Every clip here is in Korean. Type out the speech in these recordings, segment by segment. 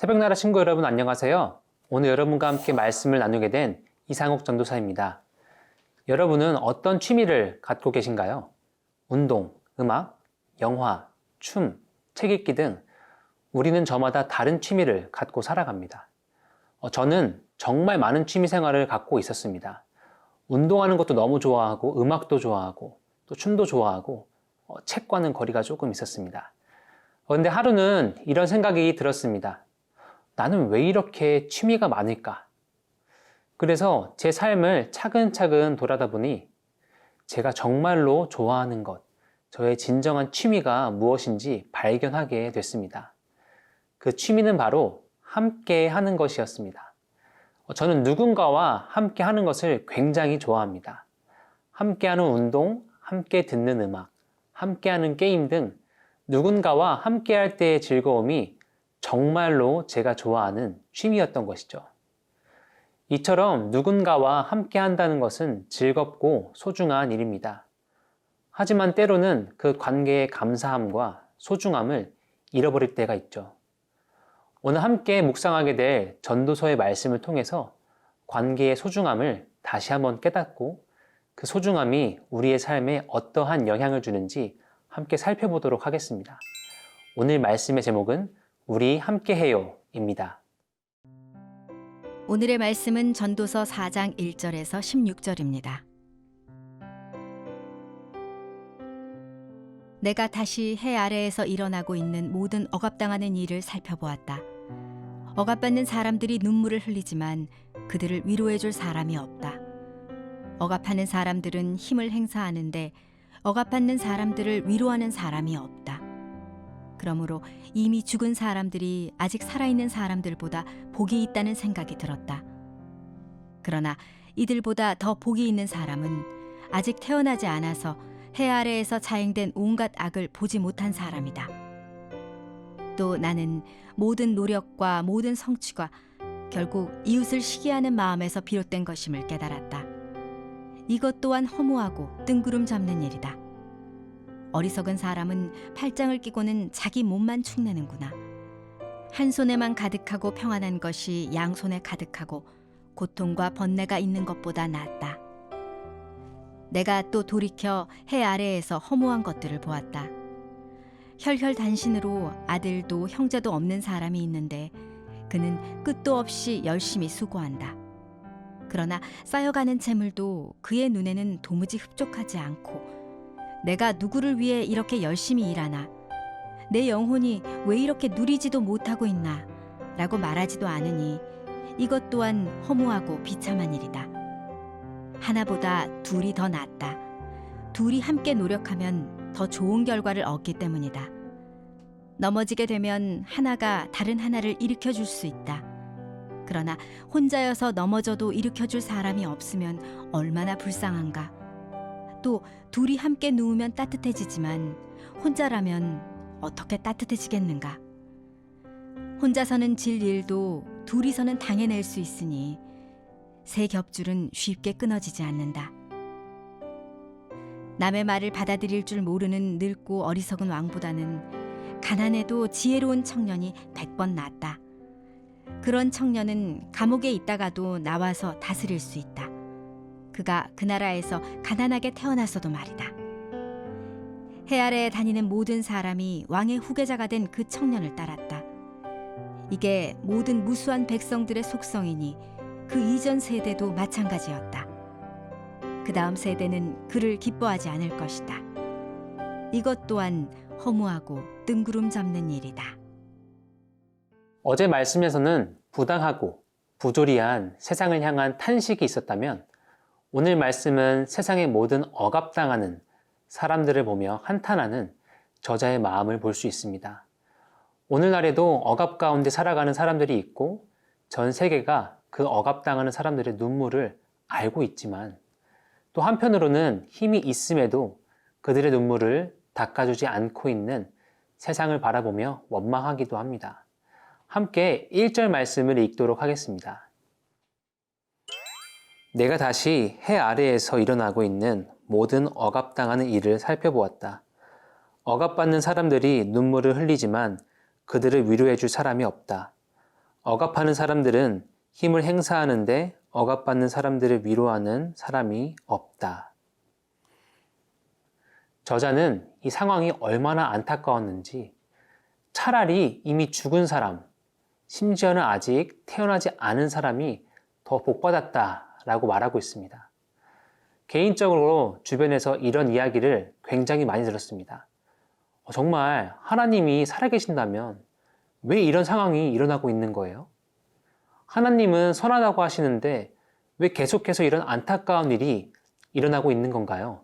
새벽나라 친구 여러분 안녕하세요. 오늘 여러분과 함께 말씀을 나누게 된 이상욱 전도사입니다. 여러분은 어떤 취미를 갖고 계신가요? 운동, 음악, 영화, 춤, 책 읽기 등 우리는 저마다 다른 취미를 갖고 살아갑니다. 저는 정말 많은 취미 생활을 갖고 있었습니다. 운동하는 것도 너무 좋아하고 음악도 좋아하고 또 춤도 좋아하고 책과는 거리가 조금 있었습니다. 그런데 하루는 이런 생각이 들었습니다. 나는 왜 이렇게 취미가 많을까? 그래서 제 삶을 차근차근 돌아다 보니 제가 정말로 좋아하는 것, 저의 진정한 취미가 무엇인지 발견하게 됐습니다. 그 취미는 바로 함께 하는 것이었습니다. 저는 누군가와 함께 하는 것을 굉장히 좋아합니다. 함께 하는 운동, 함께 듣는 음악, 함께 하는 게임 등 누군가와 함께 할 때의 즐거움이 정말로 제가 좋아하는 취미였던 것이죠. 이처럼 누군가와 함께 한다는 것은 즐겁고 소중한 일입니다. 하지만 때로는 그 관계의 감사함과 소중함을 잃어버릴 때가 있죠. 오늘 함께 묵상하게 될 전도서의 말씀을 통해서 관계의 소중함을 다시 한번 깨닫고 그 소중함이 우리의 삶에 어떠한 영향을 주는지 함께 살펴보도록 하겠습니다. 오늘 말씀의 제목은 우리 함께해요 입니다. 오늘의 말씀은 전도서 4장 1절에서 16절입니다. 내가 다시 해 아래에서 일어나고 있는 모든 억압당하는 일을 살펴보았다. 억압받는 사람들이 눈물을 흘리지만 그들을 위로해 줄 사람이 없다. 억압하는 사람들은 힘을 행사하는데 억압받는 사람들을 위로하는 사람이 없다. 그러므로 이미 죽은 사람들이 아직 살아있는 사람들보다 복이 있다는 생각이 들었다. 그러나 이들보다 더 복이 있는 사람은 아직 태어나지 않아서 해 아래에서 자행된 온갖 악을 보지 못한 사람이다. 또 나는 모든 노력과 모든 성취가 결국 이웃을 시기하는 마음에서 비롯된 것임을 깨달았다. 이것 또한 허무하고 뜬구름 잡는 일이다. 어리석은 사람은 팔짱을 끼고는 자기 몸만 축내는구나. 한 손에만 가득하고 평안한 것이 양손에 가득하고 고통과 번뇌가 있는 것보다 낫다. 내가 또 돌이켜 해 아래에서 허무한 것들을 보았다. 혈혈단신으로 아들도 형제도 없는 사람이 있는데 그는 끝도 없이 열심히 수고한다. 그러나 쌓여가는 재물도 그의 눈에는 도무지 흡족하지 않고 내가 누구를 위해 이렇게 열심히 일하나? 내 영혼이 왜 이렇게 누리지도 못하고 있나? 라고 말하지도 않으니 이것 또한 허무하고 비참한 일이다. 하나보다 둘이 더 낫다. 둘이 함께 노력하면 더 좋은 결과를 얻기 때문이다. 넘어지게 되면 하나가 다른 하나를 일으켜줄 수 있다. 그러나 혼자여서 넘어져도 일으켜줄 사람이 없으면 얼마나 불쌍한가. 또 둘이 함께 누우면 따뜻해지지만 혼자라면 어떻게 따뜻해지겠는가. 혼자서는 질 일도 둘이서는 당해낼 수 있으니 새 겹줄은 쉽게 끊어지지 않는다. 남의 말을 받아들일 줄 모르는 늙고 어리석은 왕보다는 가난해도 지혜로운 청년이 100번 낫다. 그런 청년은 감옥에 있다가도 나와서 다스릴 수 있다. 그가 그 나라에서 가난하게 태어났어도 말이다. 해 아래에 다니는 모든 사람이 왕의 후계자가 된 그 청년을 따랐다. 이게 모든 무수한 백성들의 속성이니 그 이전 세대도 마찬가지였다. 그 다음 세대는 그를 기뻐하지 않을 것이다. 이것 또한 허무하고 뜬구름 잡는 일이다. 어제 말씀에서는 부당하고 부조리한 세상을 향한 탄식이 있었다면 오늘 말씀은 세상의 모든 억압당하는 사람들을 보며 한탄하는 저자의 마음을 볼 수 있습니다. 오늘날에도 억압 가운데 살아가는 사람들이 있고 전 세계가 그 억압당하는 사람들의 눈물을 알고 있지만 또 한편으로는 힘이 있음에도 그들의 눈물을 닦아주지 않고 있는 세상을 바라보며 원망하기도 합니다. 함께 1절 말씀을 읽도록 하겠습니다. 내가 다시 해 아래에서 일어나고 있는 모든 억압당하는 일을 살펴보았다. 억압받는 사람들이 눈물을 흘리지만 그들을 위로해 줄 사람이 없다. 억압하는 사람들은 힘을 행사하는데 억압받는 사람들을 위로하는 사람이 없다. 저자는 이 상황이 얼마나 안타까웠는지 차라리 이미 죽은 사람, 심지어는 아직 태어나지 않은 사람이 더 복받았다라고 말하고 있습니다. 개인적으로 주변에서 이런 이야기를 굉장히 많이 들었습니다. 정말 하나님이 살아계신다면 왜 이런 상황이 일어나고 있는 거예요? 하나님은 선하다고 하시는데 왜 계속해서 이런 안타까운 일이 일어나고 있는 건가요?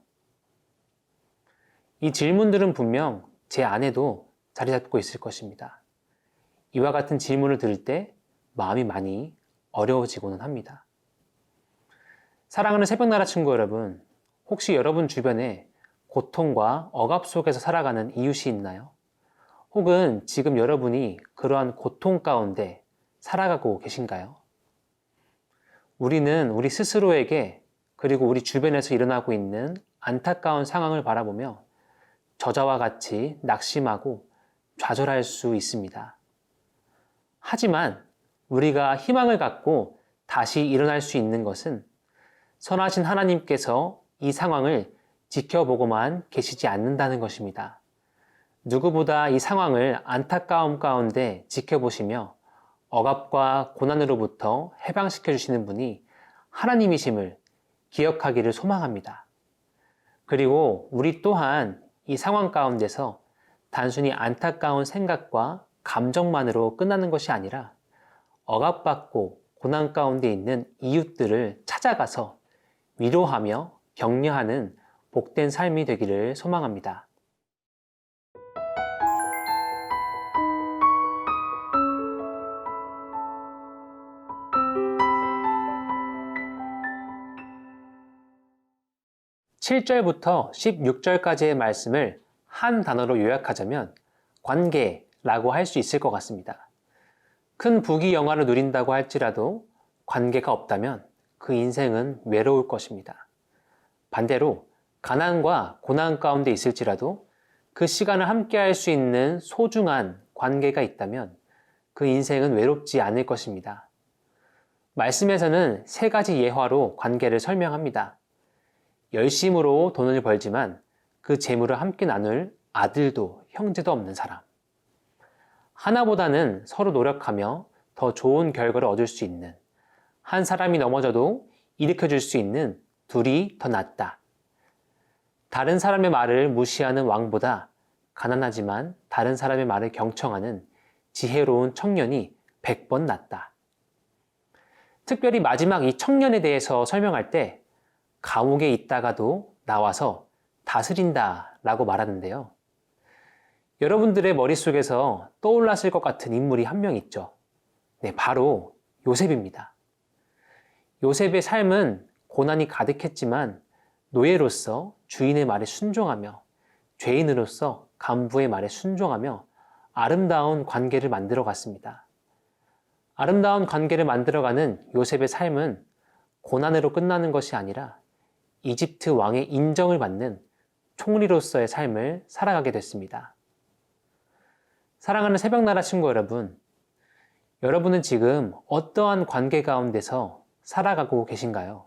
이 질문들은 분명 제 안에도 자리 잡고 있을 것입니다. 이와 같은 질문을 들을 때 마음이 많이 어려워지고는 합니다. 사랑하는 새벽나라 친구 여러분, 혹시 여러분 주변에 고통과 억압 속에서 살아가는 이웃이 있나요? 혹은 지금 여러분이 그러한 고통 가운데 살아가고 계신가요? 우리는 우리 스스로에게 그리고 우리 주변에서 일어나고 있는 안타까운 상황을 바라보며 저자와 같이 낙심하고 좌절할 수 있습니다. 하지만 우리가 희망을 갖고 다시 일어날 수 있는 것은 선하신 하나님께서 이 상황을 지켜보고만 계시지 않는다는 것입니다. 누구보다 이 상황을 안타까움 가운데 지켜보시며 억압과 고난으로부터 해방시켜 주시는 분이 하나님이심을 기억하기를 소망합니다. 그리고 우리 또한 이 상황 가운데서 단순히 안타까운 생각과 감정만으로 끝나는 것이 아니라 억압받고 고난 가운데 있는 이웃들을 찾아가서 위로하며 격려하는 복된 삶이 되기를 소망합니다. (7절부터) (16절까지의) 말씀을 한 단어로 요약하자면 관계라고 할 수 있을 것 같습니다. 큰 부귀 영화를 누린다고 할지라도 관계가 없다면 그 인생은 외로울 것입니다. 반대로 가난과 고난 가운데 있을지라도 그 시간을 함께 할 수 있는 소중한 관계가 있다면 그 인생은 외롭지 않을 것입니다. 말씀에서는 세 가지 예화로 관계를 설명합니다. 열심으로 돈을 벌지만 그 재물을 함께 나눌 아들도 형제도 없는 사람. 하나보다는 서로 노력하며 더 좋은 결과를 얻을 수 있는, 한 사람이 넘어져도 일으켜줄 수 있는 둘이 더 낫다. 다른 사람의 말을 무시하는 왕보다 가난하지만 다른 사람의 말을 경청하는 지혜로운 청년이 100번 낫다. 특별히 마지막 이 청년에 대해서 설명할 때 감옥에 있다가도 나와서 다스린다 라고 말하는데요. 여러분들의 머릿속에서 떠올랐을 것 같은 인물이 한 명 있죠. 네, 바로 요셉입니다. 요셉의 삶은 고난이 가득했지만 노예로서 주인의 말에 순종하며 죄인으로서 간부의 말에 순종하며 아름다운 관계를 만들어 갔습니다. 아름다운 관계를 만들어가는 요셉의 삶은 고난으로 끝나는 것이 아니라 이집트 왕의 인정을 받는 총리로서의 삶을 살아가게 됐습니다. 사랑하는 새벽나라 친구 여러분, 여러분은 지금 어떠한 관계 가운데서 살아가고 계신가요?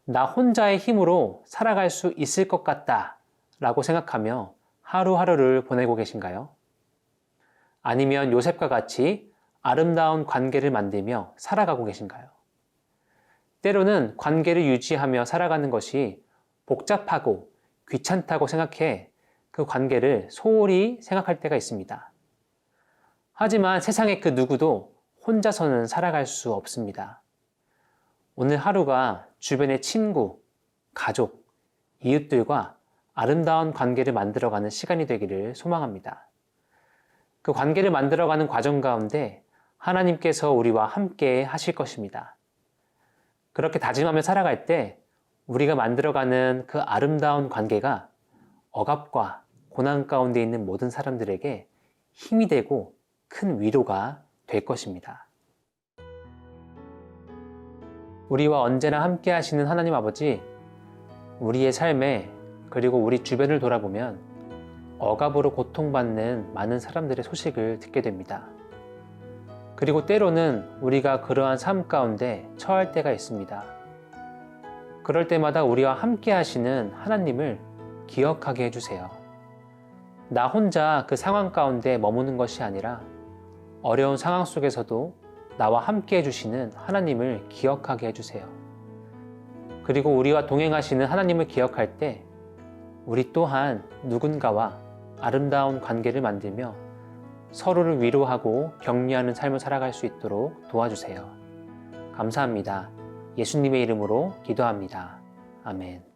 나 혼자의 힘으로 살아갈 수 있을 것 같다 라고 생각하며 하루하루를 보내고 계신가요? 아니면 요셉과 같이 아름다운 관계를 만들며 살아가고 계신가요? 때로는 관계를 유지하며 살아가는 것이 복잡하고 귀찮다고 생각해 그 관계를 소홀히 생각할 때가 있습니다. 하지만 세상의 그 누구도 혼자서는 살아갈 수 없습니다. 오늘 하루가 주변의 친구, 가족, 이웃들과 아름다운 관계를 만들어가는 시간이 되기를 소망합니다. 그 관계를 만들어가는 과정 가운데 하나님께서 우리와 함께 하실 것입니다. 그렇게 다짐하며 살아갈 때 우리가 만들어가는 그 아름다운 관계가 억압과 고난 가운데 있는 모든 사람들에게 힘이 되고 큰 위로가 될 것입니다. 우리와 언제나 함께 하시는 하나님 아버지, 우리의 삶에 그리고 우리 주변을 돌아보면 억압으로 고통받는 많은 사람들의 소식을 듣게 됩니다. 그리고 때로는 우리가 그러한 삶 가운데 처할 때가 있습니다. 그럴 때마다 우리와 함께 하시는 하나님을 기억하게 해주세요. 나 혼자 그 상황 가운데 머무는 것이 아니라 어려운 상황 속에서도 나와 함께 해주시는 하나님을 기억하게 해주세요. 그리고 우리와 동행하시는 하나님을 기억할 때 우리 또한 누군가와 아름다운 관계를 만들며 서로를 위로하고 격려하는 삶을 살아갈 수 있도록 도와주세요. 감사합니다. 예수님의 이름으로 기도합니다. 아멘.